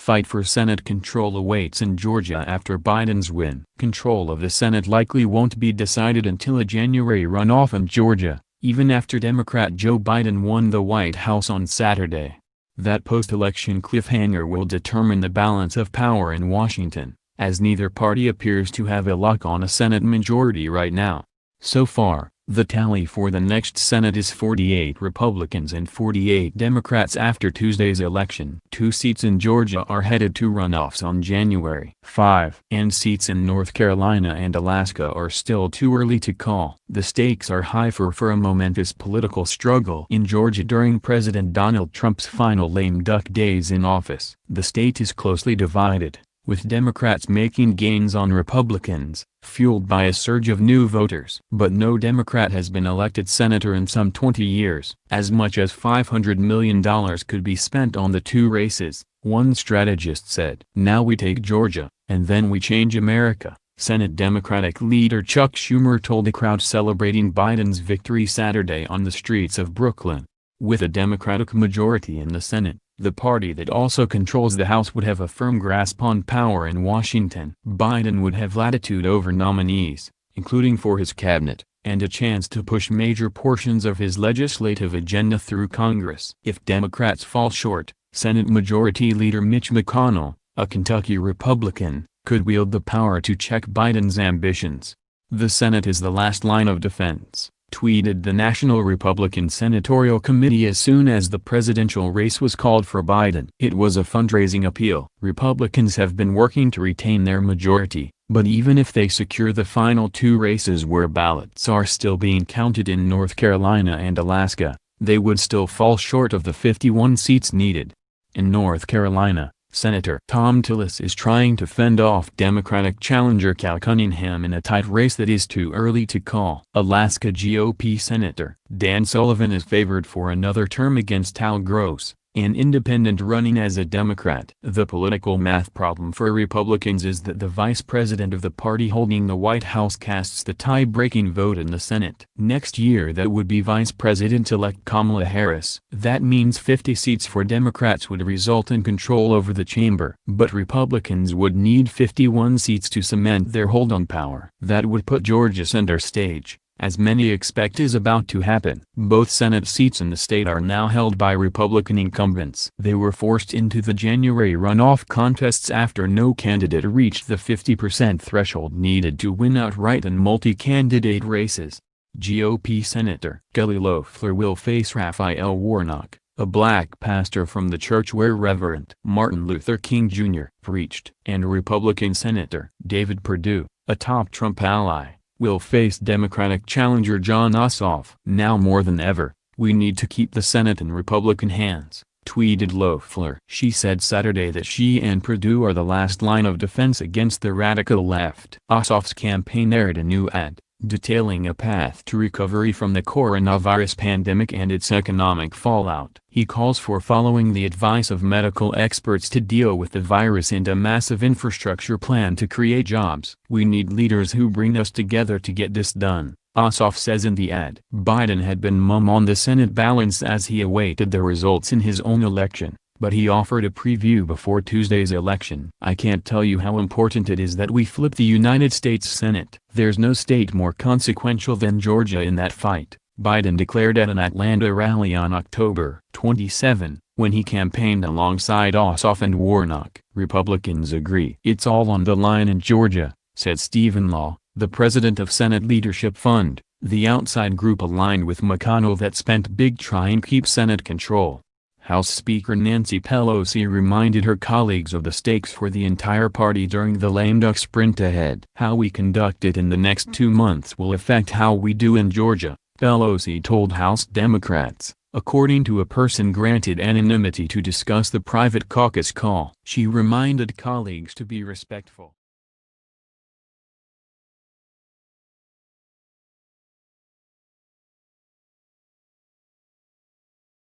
Fight for Senate control awaits in Georgia after Biden's win. Control of the Senate likely won't be decided until a January runoff in Georgia, even after Democrat Joe Biden won the White House on Saturday. That post-election cliffhanger will determine the balance of power in Washington, as neither party appears to have a lock on a Senate majority right now. So far, the tally for the next Senate is 48 Republicans and 48 Democrats after Tuesday's election. 2 seats in Georgia are headed to runoffs on January 5, and seats in North Carolina and Alaska are still too early to call. The stakes are high for a momentous political struggle in Georgia during President Donald Trump's final lame duck days in office. The state is closely divided, with Democrats making gains on Republicans, fueled by a surge of new voters. But no Democrat has been elected senator in some 20 years. As much as $500 million could be spent on the 2 races, one strategist said. Now we take Georgia, and then we change America, Senate Democratic leader Chuck Schumer told a crowd celebrating Biden's victory Saturday on the streets of Brooklyn. With a Democratic majority in the Senate, the party that also controls the House would have a firm grasp on power in Washington. Biden would have latitude over nominees, including for his cabinet, and a chance to push major portions of his legislative agenda through Congress. If Democrats fall short, Senate Majority Leader Mitch McConnell, a Kentucky Republican, could wield the power to check Biden's ambitions. "The Senate is the last line of defense," tweeted the National Republican Senatorial Committee as soon as the presidential race was called for Biden. It was a fundraising appeal. Republicans have been working to retain their majority, but even if they secure the final 2 races where ballots are still being counted in North Carolina and Alaska, they would still fall short of the 51 seats needed. In North Carolina, Senator Thom Tillis is trying to fend off Democratic challenger Cal Cunningham in a tight race that is too early to call. Alaska GOP Senator Dan Sullivan is favored for another term against Al Gross, an independent running as a Democrat. The political math problem for Republicans is that the vice president of the party holding the White House casts the tie-breaking vote in the Senate. Next year that would be Vice President-elect Kamala Harris. That means 50 seats for Democrats would result in control over the chamber. But Republicans would need 51 seats to cement their hold on power. That would put Georgia center stage, as many expect is about to happen. Both Senate seats in the state are now held by Republican incumbents. They were forced into the January runoff contests after no candidate reached the 50% threshold needed to win outright in multi-candidate races. GOP Senator Kelly Loeffler will face Raphael Warnock, a black pastor from the church where Reverend Martin Luther King Jr. preached. And Republican Senator David Perdue, a top Trump ally, will face Democratic challenger Jon Ossoff. "Now more than ever, we need to keep the Senate in Republican hands," tweeted Loeffler. She said Saturday that she and Perdue are the last line of defense against the radical left. Ossoff's campaign aired a new ad, detailing a path to recovery from the coronavirus pandemic and its economic fallout. He calls for following the advice of medical experts to deal with the virus and a massive infrastructure plan to create jobs. "We need leaders who bring us together to get this done," Ossoff says in the ad. Biden had been mum on the Senate balance as he awaited the results in his own election, but he offered a preview before Tuesday's election. "I can't tell you how important it is that we flip the United States Senate. There's no state more consequential than Georgia in that fight," Biden declared at an Atlanta rally on October 27, when he campaigned alongside Ossoff and Warnock. Republicans agree. "It's all on the line in Georgia," said Stephen Law, the president of Senate Leadership Fund, the outside group aligned with McConnell that spent big trying to keep Senate control. House Speaker Nancy Pelosi reminded her colleagues of the stakes for the entire party during the lame duck sprint ahead. "How we conduct it in the next 2 months will affect how we do in Georgia," Pelosi told House Democrats, according to a person granted anonymity to discuss the private caucus call. She reminded colleagues to be respectful.